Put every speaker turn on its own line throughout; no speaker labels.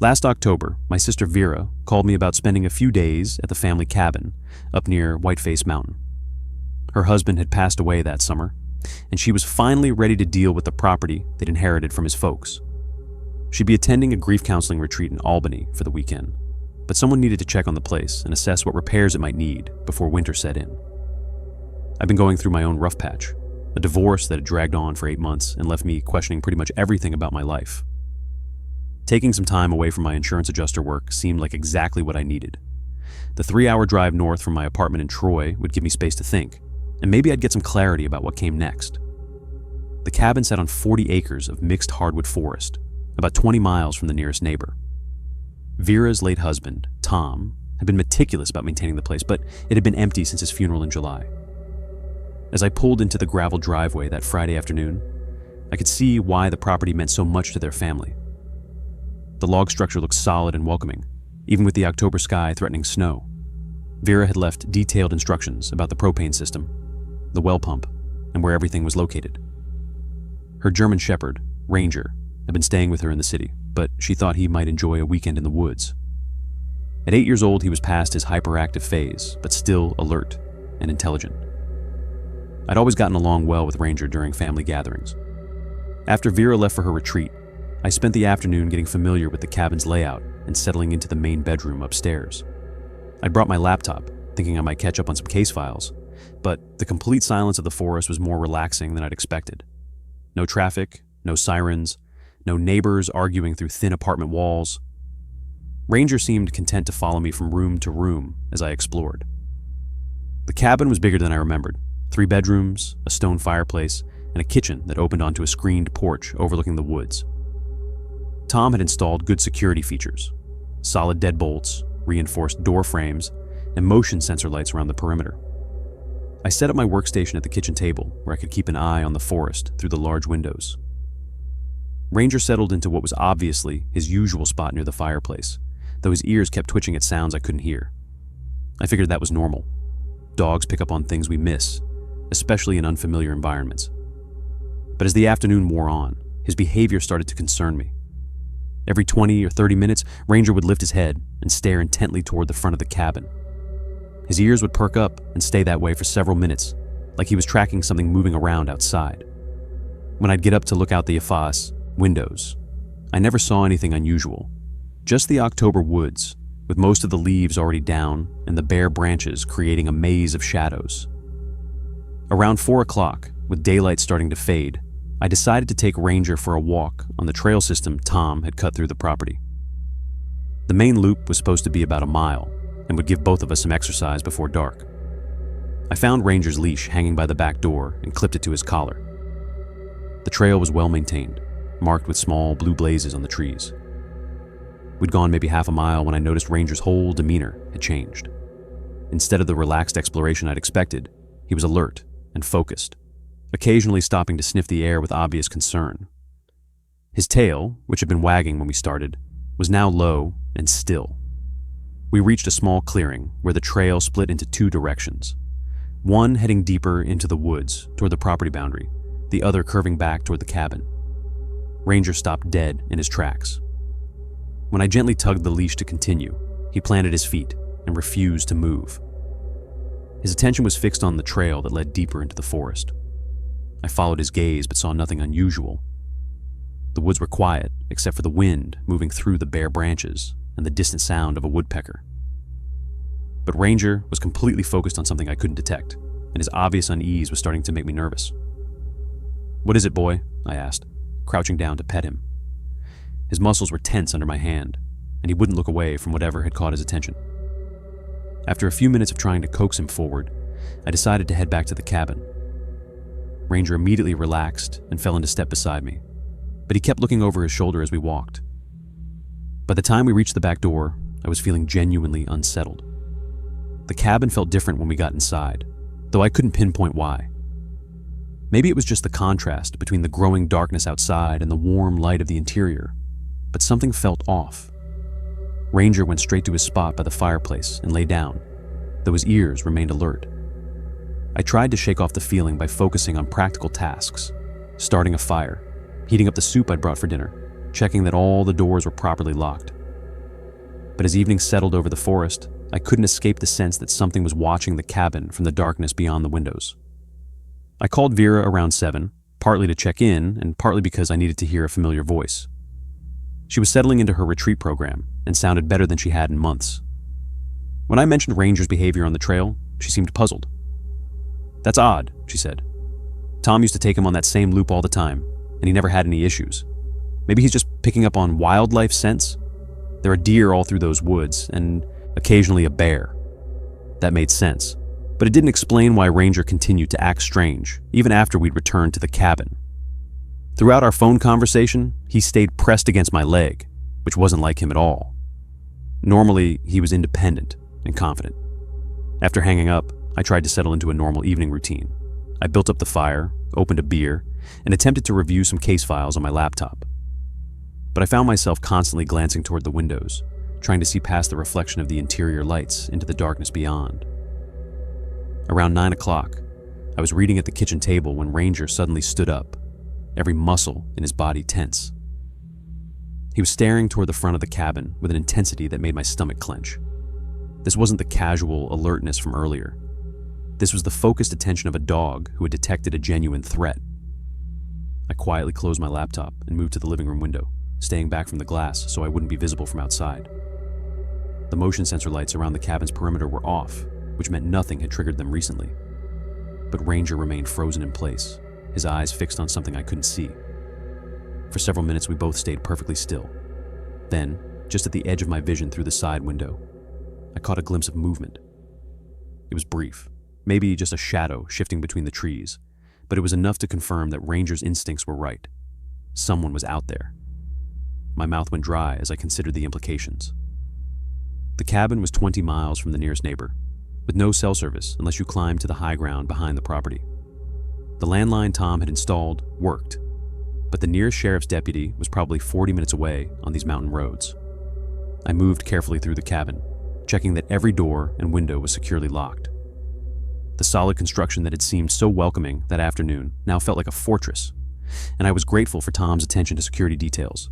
Last October, my sister Vera called me about spending a few days at the family cabin up near Whiteface Mountain. Her husband had passed away that summer, and she was finally ready to deal with the property they'd inherited from his folks. She'd be attending a grief counseling retreat in Albany for the weekend, but someone needed to check on the place and assess what repairs it might need before winter set in. I've been going through my own rough patch, a divorce that had dragged on for 8 months and left me questioning pretty much everything about my life. Taking some time away from my insurance adjuster work seemed like exactly what I needed. The 3-hour drive north from my apartment in Troy would give me space to think, and maybe I'd get some clarity about what came next. The cabin sat on 40 acres of mixed hardwood forest, about 20 miles from the nearest neighbor. Vera's late husband, Tom, had been meticulous about maintaining the place, but it had been empty since his funeral in July. As I pulled into the gravel driveway that Friday afternoon, I could see why the property meant so much to their family. The log structure looked solid and welcoming, even with the October sky threatening snow. Vera had left detailed instructions about the propane system, the well pump, and where everything was located. Her German Shepherd, Ranger, had been staying with her in the city, but she thought he might enjoy a weekend in the woods. At 8 years old, he was past his hyperactive phase, but still alert and intelligent. I'd always gotten along well with Ranger during family gatherings. After Vera left for her retreat, I spent the afternoon getting familiar with the cabin's layout and settling into the main bedroom upstairs. I'd brought my laptop, thinking I might catch up on some case files, but the complete silence of the forest was more relaxing than I'd expected. No traffic, no sirens, no neighbors arguing through thin apartment walls. Ranger seemed content to follow me from room to room as I explored. The cabin was bigger than I remembered. 3 bedrooms, a stone fireplace, and a kitchen that opened onto a screened porch overlooking the woods. Tom had installed good security features: solid deadbolts, reinforced door frames, and motion sensor lights around the perimeter. I set up my workstation at the kitchen table where I could keep an eye on the forest through the large windows. Ranger settled into what was obviously his usual spot near the fireplace, though his ears kept twitching at sounds I couldn't hear. I figured that was normal. Dogs pick up on things we miss, especially in unfamiliar environments. But as the afternoon wore on, his behavior started to concern me. Every 20 or 30 minutes, Ranger would lift his head and stare intently toward the front of the cabin. His ears would perk up and stay that way for several minutes, like he was tracking something moving around outside. When I'd get up to look out the Yafas windows, I never saw anything unusual, just the October woods, with most of the leaves already down and the bare branches creating a maze of shadows. Around 4 o'clock, with daylight starting to fade, I decided to take Ranger for a walk on the trail system Tom had cut through the property. The main loop was supposed to be about a mile and would give both of us some exercise before dark. I found Ranger's leash hanging by the back door and clipped it to his collar. The trail was well maintained, marked with small blue blazes on the trees. We'd gone maybe half a mile when I noticed Ranger's whole demeanor had changed. Instead of the relaxed exploration I'd expected, he was alert and focused, occasionally stopping to sniff the air with obvious concern. His tail, which had been wagging when we started, was now low and still. We reached a small clearing where the trail split into 2 directions, one heading deeper into the woods toward the property boundary, the other curving back toward the cabin. Ranger stopped dead in his tracks. When I gently tugged the leash to continue, he planted his feet and refused to move. His attention was fixed on the trail that led deeper into the forest. I followed his gaze but saw nothing unusual. The woods were quiet except for the wind moving through the bare branches and the distant sound of a woodpecker. But Ranger was completely focused on something I couldn't detect, and his obvious unease was starting to make me nervous. "What is it, boy?" I asked, crouching down to pet him. His muscles were tense under my hand, and he wouldn't look away from whatever had caught his attention. After a few minutes of trying to coax him forward, I decided to head back to the cabin. Ranger immediately relaxed and fell into step beside me, but he kept looking over his shoulder as we walked. By the time we reached the back door, I was feeling genuinely unsettled. The cabin felt different when we got inside, though I couldn't pinpoint why. Maybe it was just the contrast between the growing darkness outside and the warm light of the interior, but something felt off. Ranger went straight to his spot by the fireplace and lay down, though his ears remained alert. I tried to shake off the feeling by focusing on practical tasks, starting a fire, heating up the soup I'd brought for dinner, checking that all the doors were properly locked. But as evening settled over the forest, I couldn't escape the sense that something was watching the cabin from the darkness beyond the windows. I called Vera around 7, partly to check in and partly because I needed to hear a familiar voice. She was settling into her retreat program and sounded better than she had in months. When I mentioned Ranger's behavior on the trail, she seemed puzzled. "That's odd," she said. "Tom used to take him on that same loop all the time, and he never had any issues. Maybe he's just picking up on wildlife scents? There are deer all through those woods, and occasionally a bear." That made sense, but it didn't explain why Ranger continued to act strange, even after we'd returned to the cabin. Throughout our phone conversation, he stayed pressed against my leg, which wasn't like him at all. Normally, he was independent and confident. After hanging up, I tried to settle into a normal evening routine. I built up the fire, opened a beer, and attempted to review some case files on my laptop. But I found myself constantly glancing toward the windows, trying to see past the reflection of the interior lights into the darkness beyond. Around 9 o'clock, I was reading at the kitchen table when Ranger suddenly stood up, every muscle in his body tense. He was staring toward the front of the cabin with an intensity that made my stomach clench. This wasn't the casual alertness from earlier. This was the focused attention of a dog who had detected a genuine threat. I quietly closed my laptop and moved to the living room window, staying back from the glass so I wouldn't be visible from outside. The motion sensor lights around the cabin's perimeter were off, which meant nothing had triggered them recently. But Ranger remained frozen in place, his eyes fixed on something I couldn't see. For several minutes, we both stayed perfectly still. Then, just at the edge of my vision through the side window, I caught a glimpse of movement. It was brief, maybe just a shadow shifting between the trees, but it was enough to confirm that Ranger's instincts were right. Someone was out there. My mouth went dry as I considered the implications. The cabin was 20 miles from the nearest neighbor, with no cell service unless you climbed to the high ground behind the property. The landline Tom had installed worked, but the nearest sheriff's deputy was probably 40 minutes away on these mountain roads. I moved carefully through the cabin, checking that every door and window was securely locked. The solid construction that had seemed so welcoming that afternoon now felt like a fortress, and I was grateful for Tom's attention to security details.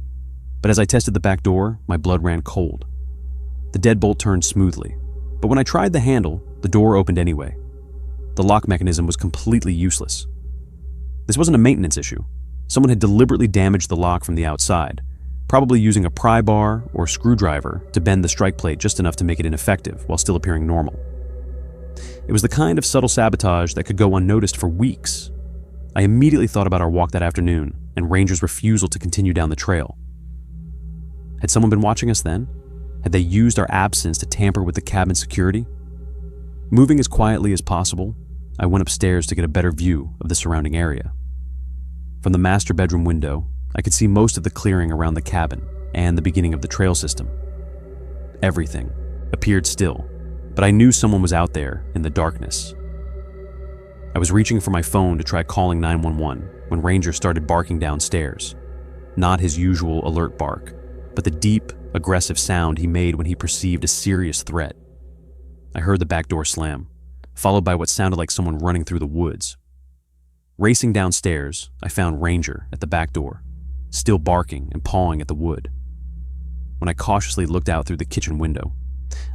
But as I tested the back door, my blood ran cold. The deadbolt turned smoothly, but when I tried the handle, the door opened anyway. The lock mechanism was completely useless. This wasn't a maintenance issue. Someone had deliberately damaged the lock from the outside, probably using a pry bar or screwdriver to bend the strike plate just enough to make it ineffective while still appearing normal. It was the kind of subtle sabotage that could go unnoticed for weeks. I immediately thought about our walk that afternoon and Ranger's refusal to continue down the trail. Had someone been watching us then? Had they used our absence to tamper with the cabin's security? Moving as quietly as possible, I went upstairs to get a better view of the surrounding area. From the master bedroom window, I could see most of the clearing around the cabin and the beginning of the trail system. Everything appeared still, but I knew someone was out there in the darkness. I was reaching for my phone to try calling 911 when Ranger started barking downstairs. Not his usual alert bark, but the deep, aggressive sound he made when he perceived a serious threat. I heard the back door slam, followed by what sounded like someone running through the woods. Racing downstairs, I found Ranger at the back door, still barking and pawing at the wood. When I cautiously looked out through the kitchen window,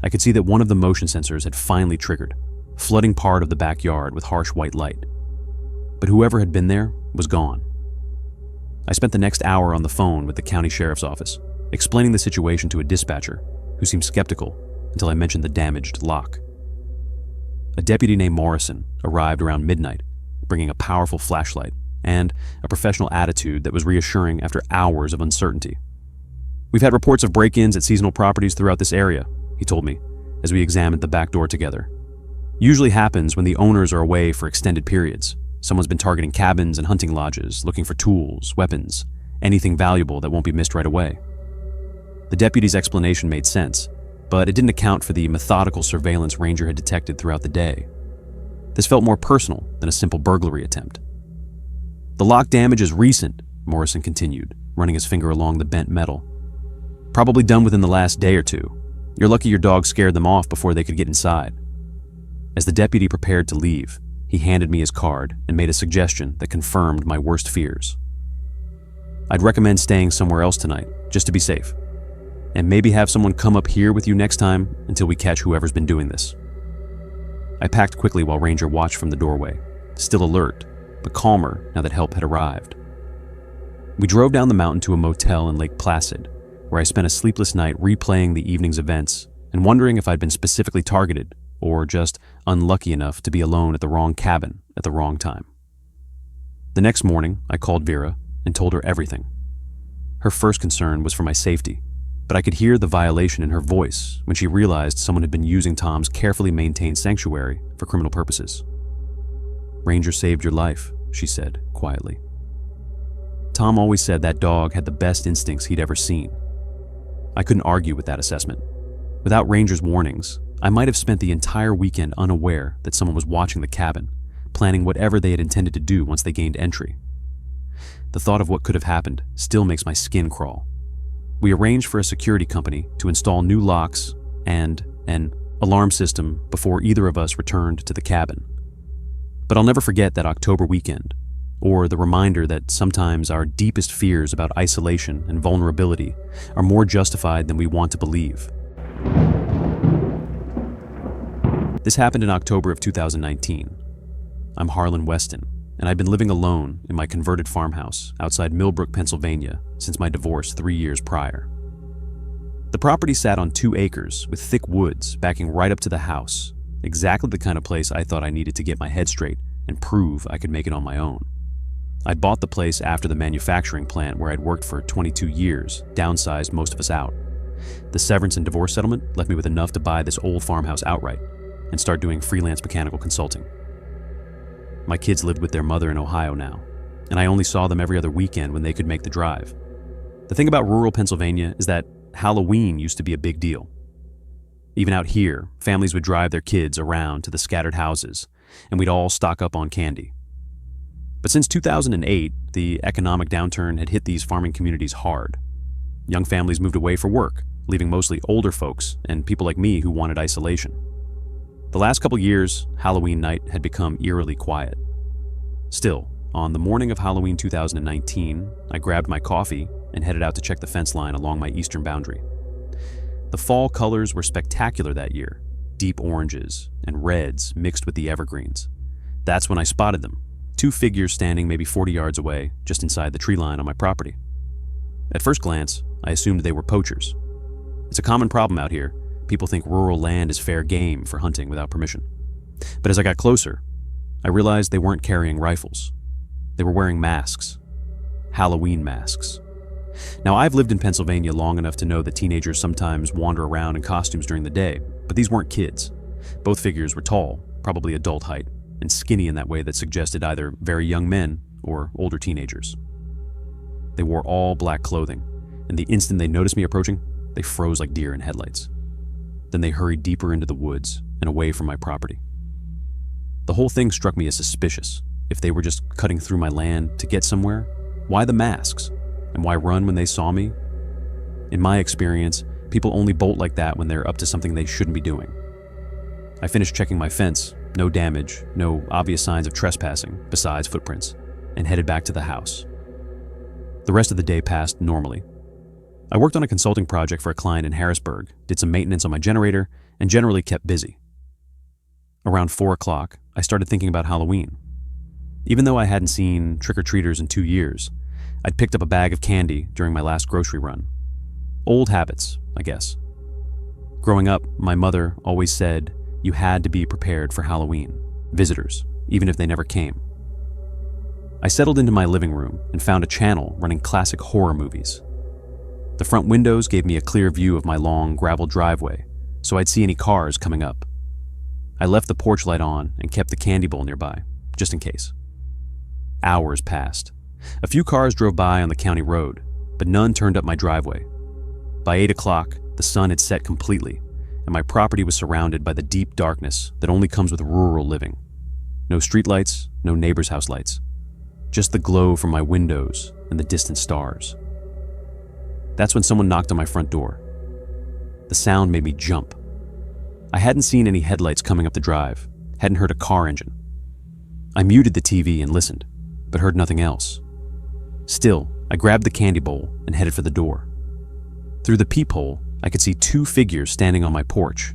I could see that one of the motion sensors had finally triggered, flooding part of the backyard with harsh white light. But whoever had been there was gone. I spent the next hour on the phone with the county sheriff's office, explaining the situation to a dispatcher who seemed skeptical until I mentioned the damaged lock. A deputy named Morrison arrived around midnight, bringing a powerful flashlight and a professional attitude that was reassuring after hours of uncertainty. "We've had reports of break-ins at seasonal properties throughout this area," he told me as we examined the back door together. "Usually happens when the owners are away for extended periods. Someone's been targeting cabins and hunting lodges, looking for tools, weapons, anything valuable that won't be missed right away." The deputy's explanation made sense, but it didn't account for the methodical surveillance Ranger had detected throughout the day. This felt more personal than a simple burglary attempt. "The lock damage is recent," Morrison continued, running his finger along the bent metal. "Probably done within the last day or two. You're lucky your dog scared them off before they could get inside." As the deputy prepared to leave, he handed me his card and made a suggestion that confirmed my worst fears. "I'd recommend staying somewhere else tonight, just to be safe. and maybe have someone come up here with you next time until we catch whoever's been doing this." I packed quickly while Ranger watched from the doorway, still alert, but calmer now that help had arrived. We drove down the mountain to a motel in Lake Placid, where I spent a sleepless night replaying the evening's events and wondering if I'd been specifically targeted or just unlucky enough to be alone at the wrong cabin at the wrong time. The next morning, I called Vera and told her everything. Her first concern was for my safety, but I could hear the violation in her voice when she realized someone had been using Tom's carefully maintained sanctuary for criminal purposes. "Ranger saved your life," she said quietly. Tom always said that dog had the best instincts he'd ever seen. I couldn't argue with that assessment. Without Ranger's warnings, I might have spent the entire weekend unaware that someone was watching the cabin, planning whatever they had intended to do once they gained entry. The thought of what could have happened still makes my skin crawl. We arranged for a security company to install new locks and an alarm system before either of us returned to the cabin. But I'll never forget that October weekend, or the reminder that sometimes our deepest fears about isolation and vulnerability are more justified than we want to believe. This happened in October of 2019. I'm Harlan Weston, and I'd been living alone in my converted farmhouse outside Millbrook, Pennsylvania, since my divorce 3 years prior. The property sat on 2 acres with thick woods backing right up to the house, exactly the kind of place I thought I needed to get my head straight and prove I could make it on my own. I'd bought the place after the manufacturing plant where I'd worked for 22 years downsized most of us out. The severance and divorce settlement left me with enough to buy this old farmhouse outright and start doing freelance mechanical consulting. My kids lived with their mother in Ohio now, and I only saw them every other weekend when they could make the drive. The thing about rural Pennsylvania is that Halloween used to be a big deal. Even out here, families would drive their kids around to the scattered houses, and we'd all stock up on candy. But since 2008, the economic downturn had hit these farming communities hard. Young families moved away for work, leaving mostly older folks and people like me who wanted isolation. The last couple years, Halloween night had become eerily quiet. Still, on the morning of Halloween 2019, I grabbed my coffee and headed out to check the fence line along my eastern boundary. The fall colors were spectacular that year, deep oranges and reds mixed with the evergreens. That's when I spotted them, 2 figures standing maybe 40 yards away, just inside the tree line on my property. At first glance, I assumed they were poachers. It's a common problem out here. People think rural land is fair game for hunting without permission. But as I got closer, I realized they weren't carrying rifles. They were wearing masks. Halloween masks. Now, I've lived in Pennsylvania long enough to know that teenagers sometimes wander around in costumes during the day, but these weren't kids. Both figures were tall, probably adult height, and skinny in that way that suggested either very young men or older teenagers. They wore all black clothing, and the instant they noticed me approaching, they froze like deer in headlights. Then they hurried deeper into the woods and away from my property. The whole thing struck me as suspicious. If they were just cutting through my land to get somewhere, why the masks? And why run when they saw me? In my experience, people only bolt like that when they're up to something they shouldn't be doing. I finished checking my fence, no damage, no obvious signs of trespassing besides footprints, and headed back to the house. The rest of the day passed normally. I worked on a consulting project for a client in Harrisburg, did some maintenance on my generator, and generally kept busy. Around 4 o'clock, I started thinking about Halloween. Even though I hadn't seen trick-or-treaters in 2 years, I'd picked up a bag of candy during my last grocery run. Old habits, I guess. Growing up, my mother always said you had to be prepared for Halloween, visitors, even if they never came. I settled into my living room and found a channel running classic horror movies. The front windows gave me a clear view of my long gravel driveway, so I'd see any cars coming up. I left the porch light on and kept the candy bowl nearby, just in case. Hours passed. A few cars drove by on the county road, but none turned up my driveway. By 8 o'clock, the sun had set completely, and my property was surrounded by the deep darkness that only comes with rural living. No streetlights, no neighbor's house lights. Just the glow from my windows and the distant stars. That's when someone knocked on my front door. The sound made me jump. I hadn't seen any headlights coming up the drive, hadn't heard a car engine. I muted the TV and listened, but heard nothing else. Still, I grabbed the candy bowl and headed for the door. Through the peephole, I could see two figures standing on my porch.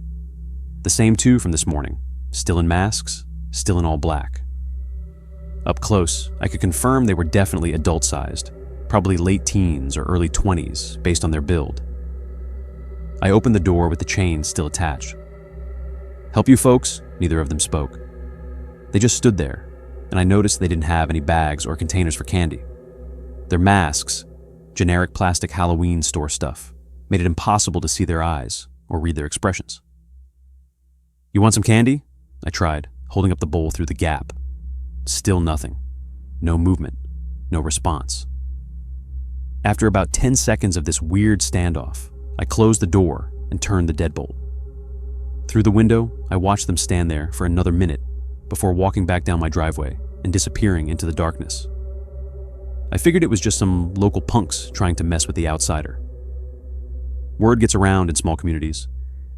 The same two from this morning, still in masks, still in all black. Up close, I could confirm they were definitely adult-sized, probably late teens or early 20s based on their build. I opened the door with the chain still attached. "Help you folks?" Neither of them spoke. They just stood there, and I noticed they didn't have any bags or containers for candy. Their masks, generic plastic Halloween store stuff, made it impossible to see their eyes or read their expressions. "You want some candy?" I tried, holding up the bowl through the gap. Still nothing. No movement. No response. After about 10 seconds of this weird standoff, I closed the door and turned the deadbolt. Through the window, I watched them stand there for another minute before walking back down my driveway and disappearing into the darkness. I figured it was just some local punks trying to mess with the outsider. Word gets around in small communities,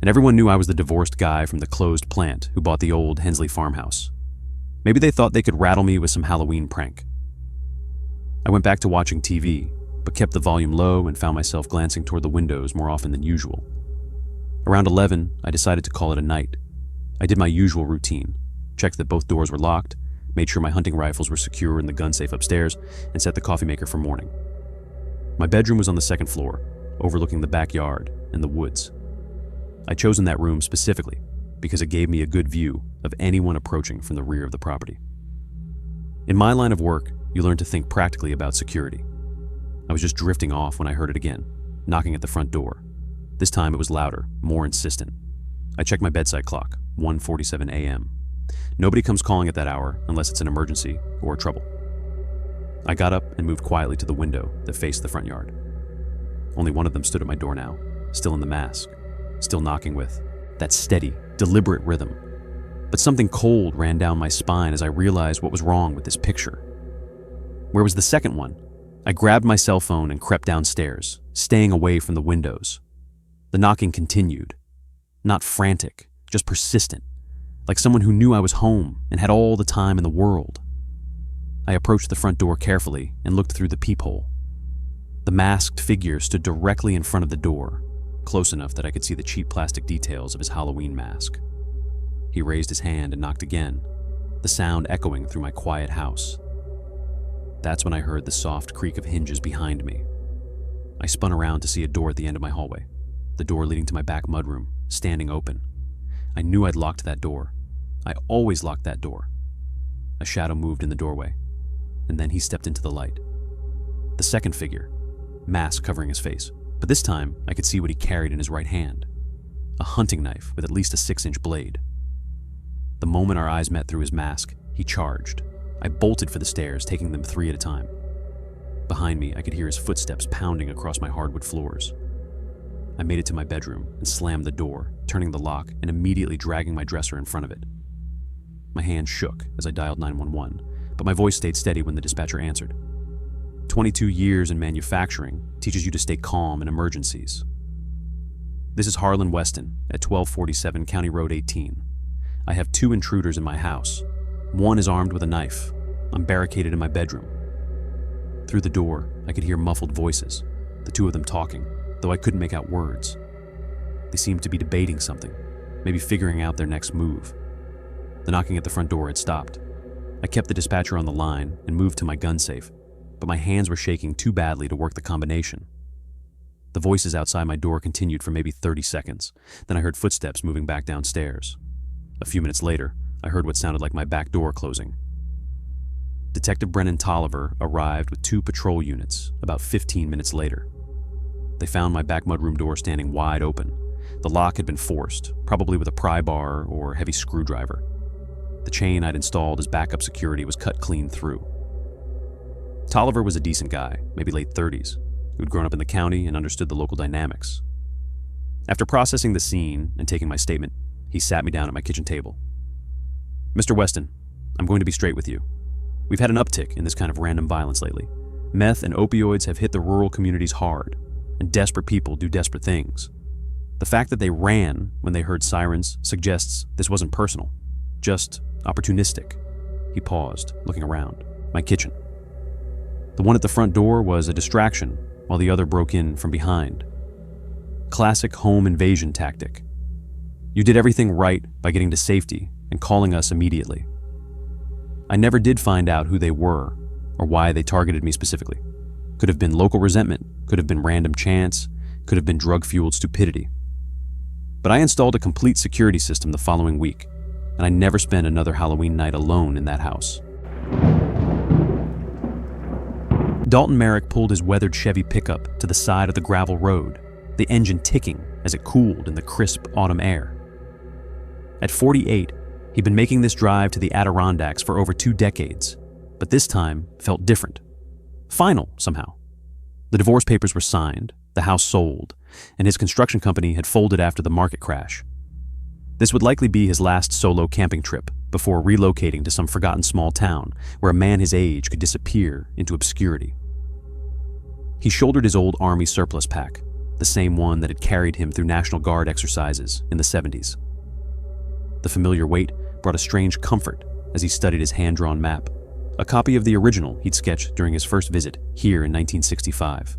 and everyone knew I was the divorced guy from the closed plant who bought the old Hensley farmhouse. Maybe they thought they could rattle me with some Halloween prank. I went back to watching TV, but kept the volume low and found myself glancing toward the windows more often than usual. Around 11, I decided to call it a night. I did my usual routine, checked that both doors were locked, made sure my hunting rifles were secure in the gun safe upstairs, and set the coffee maker for morning. My bedroom was on the second floor, overlooking the backyard and the woods. I'd chosen that room specifically because it gave me a good view of anyone approaching from the rear of the property. In my line of work, you learn to think practically about security. I was just drifting off when I heard it again, knocking at the front door. This time it was louder, more insistent. I checked my bedside clock, 1:47 a.m. Nobody comes calling at that hour unless it's an emergency or trouble. I got up and moved quietly to the window that faced the front yard. Only one of them stood at my door now, still in the mask, still knocking with that steady, deliberate rhythm. But something cold ran down my spine as I realized what was wrong with this picture. Where was the second one? I grabbed my cell phone and crept downstairs, staying away from the windows. The knocking continued. Not frantic, just persistent, like someone who knew I was home and had all the time in the world. I approached the front door carefully and looked through the peephole. The masked figure stood directly in front of the door, close enough that I could see the cheap plastic details of his Halloween mask. He raised his hand and knocked again, the sound echoing through my quiet house. That's when I heard the soft creak of hinges behind me. I spun around to see a door at the end of my hallway, the door leading to my back mudroom, standing open. I knew I'd locked that door. I always locked that door. A shadow moved in the doorway, and then he stepped into the light. The second figure, mask covering his face, but this time I could see what he carried in his right hand, a hunting knife with at least a 6-inch blade. The moment our eyes met through his mask, he charged. I bolted for the stairs, taking them 3 at a time. Behind me, I could hear his footsteps pounding across my hardwood floors. I made it to my bedroom and slammed the door, turning the lock and immediately dragging my dresser in front of it. My hand shook as I dialed 911, but my voice stayed steady when the dispatcher answered. 22 years in manufacturing teaches you to stay calm in emergencies. This is Harlan Weston at 1247 County Road 18. I have 2 intruders in my house. One is armed with a knife. I'm barricaded in my bedroom. Through the door, I could hear muffled voices, the 2 of them talking, though I couldn't make out words. They seemed to be debating something, maybe figuring out their next move. The knocking at the front door had stopped. I kept the dispatcher on the line and moved to my gun safe, but my hands were shaking too badly to work the combination. The voices outside my door continued for maybe 30 seconds. Then I heard footsteps moving back downstairs. A few minutes later, I heard what sounded like my back door closing. Detective Brennan Tolliver arrived with 2 patrol units about 15 minutes later. They found my back mudroom door standing wide open. The lock had been forced, probably with a pry bar or heavy screwdriver. The chain I'd installed as backup security was cut clean through. Tolliver was a decent guy, maybe late 30s, who'd grown up in the county and understood the local dynamics. After processing the scene and taking my statement, he sat me down at my kitchen table. "Mr. Weston, I'm going to be straight with you. We've had an uptick in this kind of random violence lately. Meth and opioids have hit the rural communities hard, and desperate people do desperate things. The fact that they ran when they heard sirens suggests this wasn't personal, just opportunistic." He paused, looking around. My kitchen. The one at the front door was a distraction, while the other broke in from behind. Classic home invasion tactic. You did everything right by getting to safety and calling us immediately. I never did find out who they were or why they targeted me specifically. Could have been local resentment, could have been random chance, could have been drug-fueled stupidity. But I installed a complete security system the following week, and I never spent another Halloween night alone in that house. Dalton Merrick pulled his weathered Chevy pickup to the side of the gravel road, the engine ticking as it cooled in the crisp autumn air. At 48, he'd been making this drive to the Adirondacks for over 2 decades, but this time felt different. Final, somehow. The divorce papers were signed, the house sold, and his construction company had folded after the market crash. This would likely be his last solo camping trip before relocating to some forgotten small town where a man his age could disappear into obscurity. He shouldered his old Army surplus pack, the same one that had carried him through National Guard exercises in the 70s. The familiar weight brought a strange comfort as he studied his hand-drawn map, a copy of the original he'd sketched during his first visit here in 1965.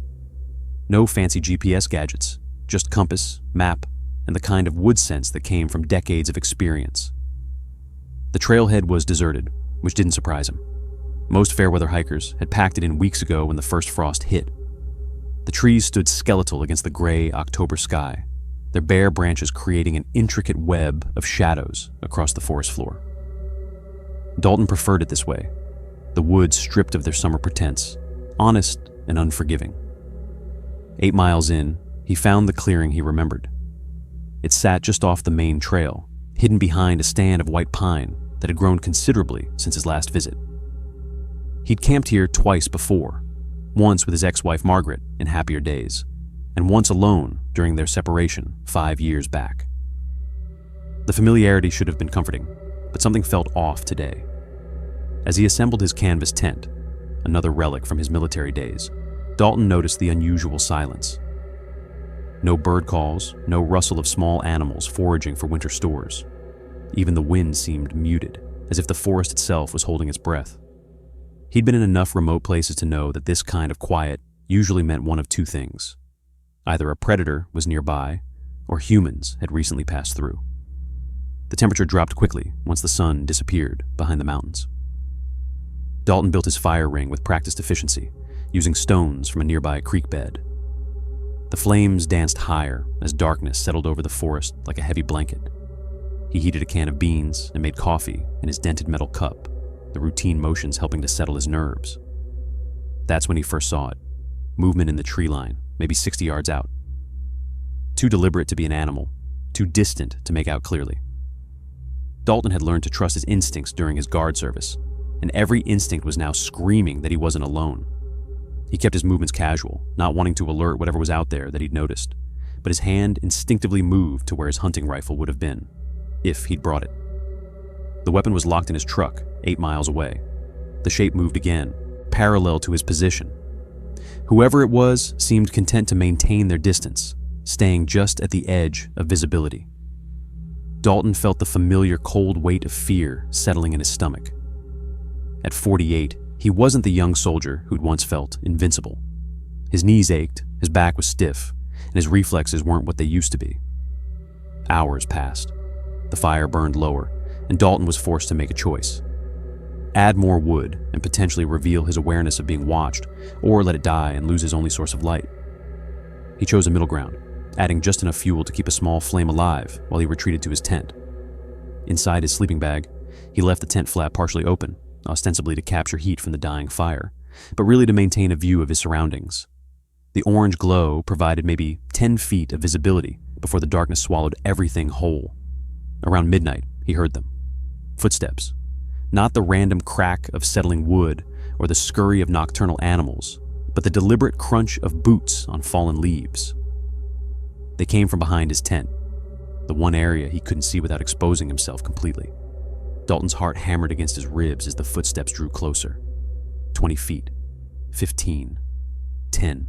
No fancy GPS gadgets, just compass, map, and the kind of wood sense that came from decades of experience. The trailhead was deserted, which didn't surprise him. Most fair-weather hikers had packed it in weeks ago when the first frost hit. The trees stood skeletal against the gray October sky, their bare branches creating an intricate web of shadows across the forest floor. Dalton preferred it this way, the woods stripped of their summer pretense, honest and unforgiving. 8 miles in, he found the clearing he remembered. It sat just off the main trail, hidden behind a stand of white pine that had grown considerably since his last visit. He'd camped here twice before, once with his ex-wife Margaret in happier days, and once alone during their separation 5 years back. The familiarity should have been comforting, but something felt off today. As he assembled his canvas tent, another relic from his military days, Dalton noticed the unusual silence. No bird calls, no rustle of small animals foraging for winter stores. Even the wind seemed muted, as if the forest itself was holding its breath. He'd been in enough remote places to know that this kind of quiet usually meant one of 2 things. Either a predator was nearby, or humans had recently passed through. The temperature dropped quickly once the sun disappeared behind the mountains. Dalton built his fire ring with practiced efficiency, using stones from a nearby creek bed. The flames danced higher as darkness settled over the forest like a heavy blanket. He heated a can of beans and made coffee in his dented metal cup, the routine motions helping to settle his nerves. That's when he first saw it, movement in the tree line, maybe 60 yards out. Too deliberate to be an animal, too distant to make out clearly. Dalton had learned to trust his instincts during his guard service, and every instinct was now screaming that he wasn't alone. He kept his movements casual, not wanting to alert whatever was out there that he'd noticed, but his hand instinctively moved to where his hunting rifle would have been, if he'd brought it. The weapon was locked in his truck, 8 miles away. The shape moved again, parallel to his position. Whoever it was seemed content to maintain their distance, staying just at the edge of visibility. Dalton felt the familiar cold weight of fear settling in his stomach. At 48, he wasn't the young soldier who'd once felt invincible. His knees ached, his back was stiff, and his reflexes weren't what they used to be. Hours passed. The fire burned lower, and Dalton was forced to make a choice. Add more wood and potentially reveal his awareness of being watched, or let it die and lose his only source of light. He chose a middle ground, adding just enough fuel to keep a small flame alive while he retreated to his tent. Inside his sleeping bag, he left the tent flap partially open, ostensibly to capture heat from the dying fire, but really to maintain a view of his surroundings. The orange glow provided maybe 10 feet of visibility before the darkness swallowed everything whole. Around midnight, he heard them. Footsteps. Not the random crack of settling wood or the scurry of nocturnal animals, but the deliberate crunch of boots on fallen leaves. They came from behind his tent, the one area he couldn't see without exposing himself completely. Dalton's heart hammered against his ribs as the footsteps drew closer. 20 feet, 15, 10.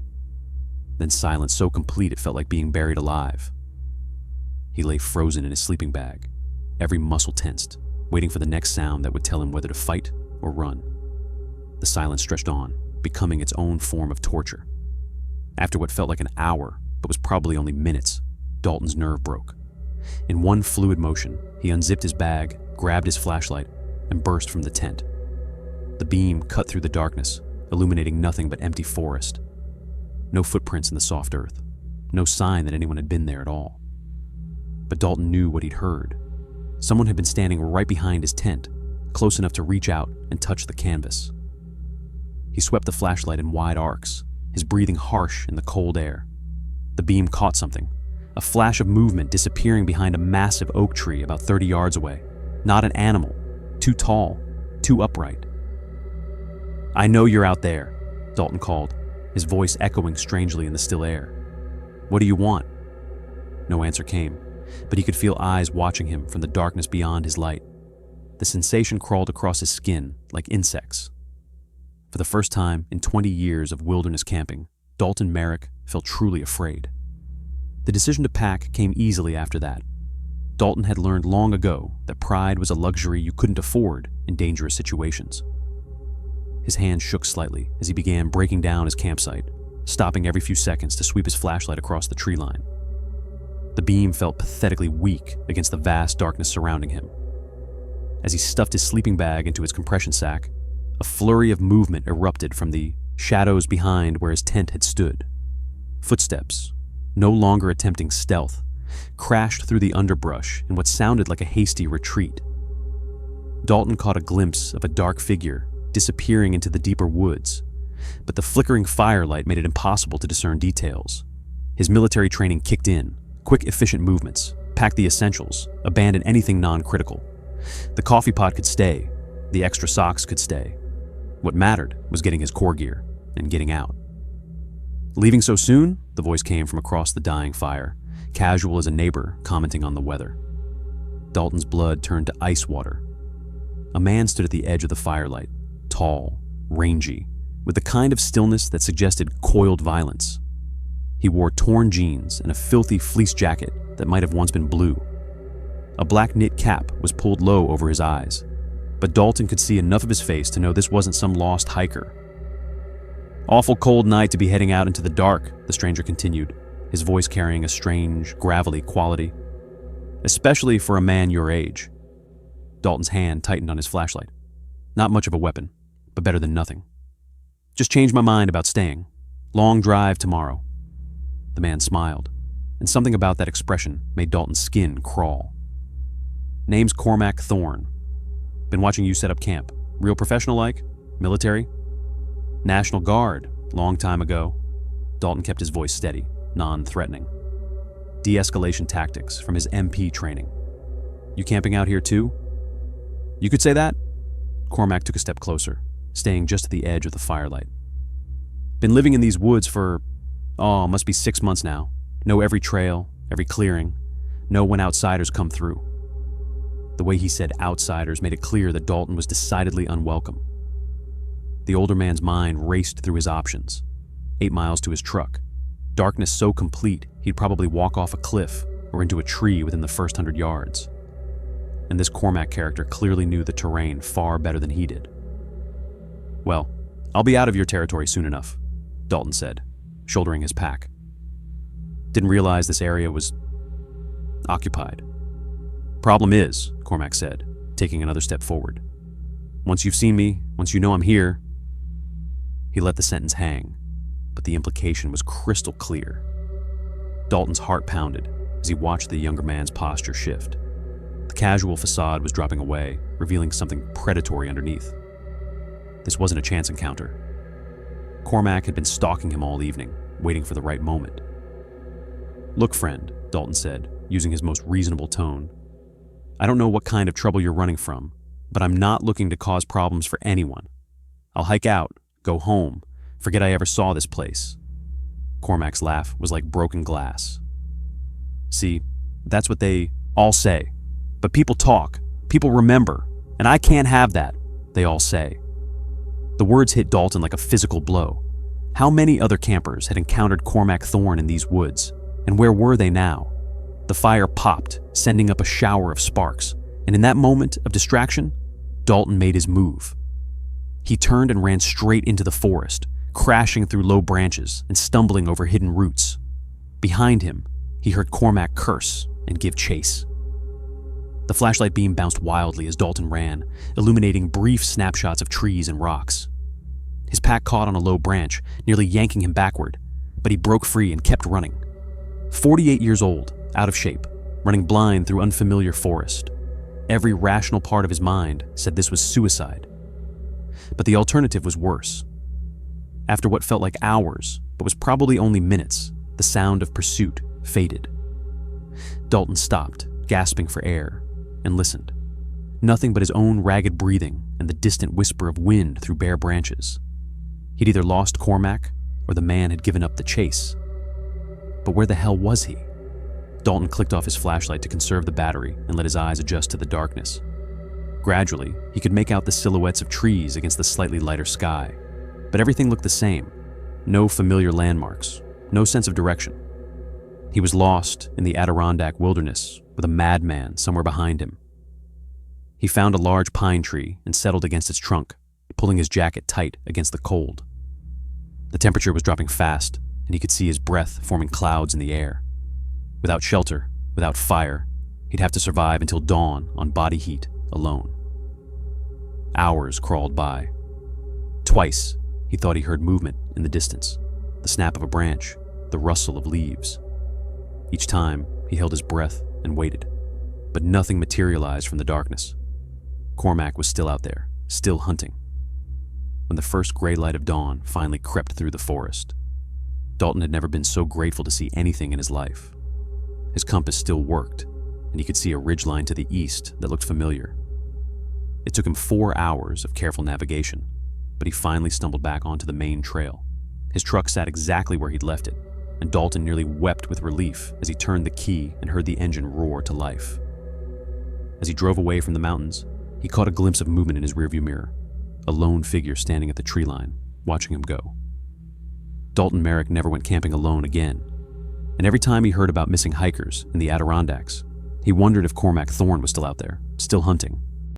Then silence so complete it felt like being buried alive. He lay frozen in his sleeping bag, every muscle tensed, waiting for the next sound that would tell him whether to fight or run. The silence stretched on, becoming its own form of torture. After what felt like an hour, but was probably only minutes, Dalton's nerve broke. In one fluid motion, he unzipped his bag, grabbed his flashlight, and burst from the tent. The beam cut through the darkness, illuminating nothing but empty forest. No footprints in the soft earth, no sign that anyone had been there at all. But Dalton knew what he'd heard. Someone had been standing right behind his tent, close enough to reach out and touch the canvas. He swept the flashlight in wide arcs, his breathing harsh in the cold air. The beam caught something, a flash of movement disappearing behind a massive oak tree about 30 yards away. Not an animal, too tall, too upright. "I know you're out there," Dalton called, his voice echoing strangely in the still air. "What do you want?" No answer came, but he could feel eyes watching him from the darkness beyond his light. The sensation crawled across his skin like insects. For the first time in 20 years of wilderness camping, Dalton Merrick felt truly afraid. The decision to pack came easily after that. Dalton had learned long ago that pride was a luxury you couldn't afford in dangerous situations. His hand shook slightly as he began breaking down his campsite, stopping every few seconds to sweep his flashlight across the tree line. The beam felt pathetically weak against the vast darkness surrounding him. As he stuffed his sleeping bag into his compression sack, a flurry of movement erupted from the shadows behind where his tent had stood. Footsteps, no longer attempting stealth, crashed through the underbrush in what sounded like a hasty retreat. Dalton caught a glimpse of a dark figure disappearing into the deeper woods, but the flickering firelight made it impossible to discern details. His military training kicked in, quick, efficient movements, pack the essentials, abandon anything non-critical. The coffee pot could stay, the extra socks could stay. What mattered was getting his core gear and getting out. "Leaving so soon?" the voice came from across the dying fire, casual as a neighbor commenting on the weather. Dalton's blood turned to ice water. A man stood at the edge of the firelight, tall, rangy, with the kind of stillness that suggested coiled violence. He wore torn jeans and a filthy fleece jacket that might have once been blue. A black knit cap was pulled low over his eyes, but Dalton could see enough of his face to know this wasn't some lost hiker. "Awful cold night to be heading out into the dark," the stranger continued, his voice carrying a strange, gravelly quality. "Especially for a man your age." Dalton's hand tightened on his flashlight. Not much of a weapon, but better than nothing. "Just changed my mind about staying. Long drive tomorrow." The man smiled, and something about that expression made Dalton's skin crawl. "Name's Cormac Thorne. Been watching you set up camp. Real professional-like? Military?" "National Guard, long time ago." Dalton kept his voice steady, non-threatening. De-escalation tactics from his MP training. "You camping out here too?" "You could say that." Cormac took a step closer, staying just at the edge of the firelight. "Been living in these woods for, must be 6 months now. Know every trail, every clearing. Know when outsiders come through." The way he said outsiders made it clear that Dalton was decidedly unwelcome. The older man's mind raced through his options. 8 miles to his truck. Darkness so complete he'd probably walk off a cliff or into a tree within the first 100 yards. And this Cormac character clearly knew the terrain far better than he did. "Well, I'll be out of your territory soon enough," Dalton said, shouldering his pack. "Didn't realize this area was occupied." "Problem is," Cormac said, taking another step forward, "once you've seen me, once you know I'm here." He let the sentence hang, but the implication was crystal clear. Dalton's heart pounded as he watched the younger man's posture shift. The casual facade was dropping away, revealing something predatory underneath. This wasn't a chance encounter. Cormac had been stalking him all evening, waiting for the right moment. "Look, friend," Dalton said, using his most reasonable tone. "I don't know what kind of trouble you're running from, but I'm not looking to cause problems for anyone. I'll hike out, go home, forget I ever saw this place." Cormac's laugh was like broken glass. "See, that's what they all say. But people talk, people remember, and I can't have that, they all say." The words hit Dalton like a physical blow. How many other campers had encountered Cormac Thorne in these woods, and where were they now? The fire popped, sending up a shower of sparks, and in that moment of distraction, Dalton made his move. He turned and ran straight into the forest, crashing through low branches and stumbling over hidden roots. Behind him, he heard Cormac curse and give chase. The flashlight beam bounced wildly as Dalton ran, illuminating brief snapshots of trees and rocks. His pack caught on a low branch, nearly yanking him backward, but he broke free and kept running. 48 years old, out of shape, running blind through unfamiliar forest. Every rational part of his mind said this was suicide. But the alternative was worse. After what felt like hours, but was probably only minutes, the sound of pursuit faded. Dalton stopped, gasping for air, and listened. Nothing but his own ragged breathing and the distant whisper of wind through bare branches. He'd either lost Cormac, or the man had given up the chase. But where the hell was he? Dalton clicked off his flashlight to conserve the battery and let his eyes adjust to the darkness. Gradually, he could make out the silhouettes of trees against the slightly lighter sky, but everything looked the same. No familiar landmarks, no sense of direction. He was lost in the Adirondack wilderness with a madman somewhere behind him. He found a large pine tree and settled against its trunk, pulling his jacket tight against the cold. The temperature was dropping fast, and he could see his breath forming clouds in the air. Without shelter, without fire, he'd have to survive until dawn on body heat alone. Hours crawled by. Twice, he thought he heard movement in the distance, the snap of a branch, the rustle of leaves. Each time, he held his breath and waited, but nothing materialized from the darkness. Cormac was still out there, still hunting. When the first gray light of dawn finally crept through the forest, Dalton had never been so grateful to see anything in his life. His compass still worked, and he could see a ridgeline to the east that looked familiar. It took him 4 hours of careful navigation, but he finally stumbled back onto the main trail. His truck sat exactly where he'd left it, and Dalton nearly wept with relief as he turned the key and heard the engine roar to life. As he drove away from the mountains, he caught a glimpse of movement in his rearview mirror, a lone figure standing at the tree line, watching him go. Dalton Merrick never went camping alone again, and every time he heard about missing hikers in the Adirondacks, he wondered if Cormac Thorne was still out there, still hunting,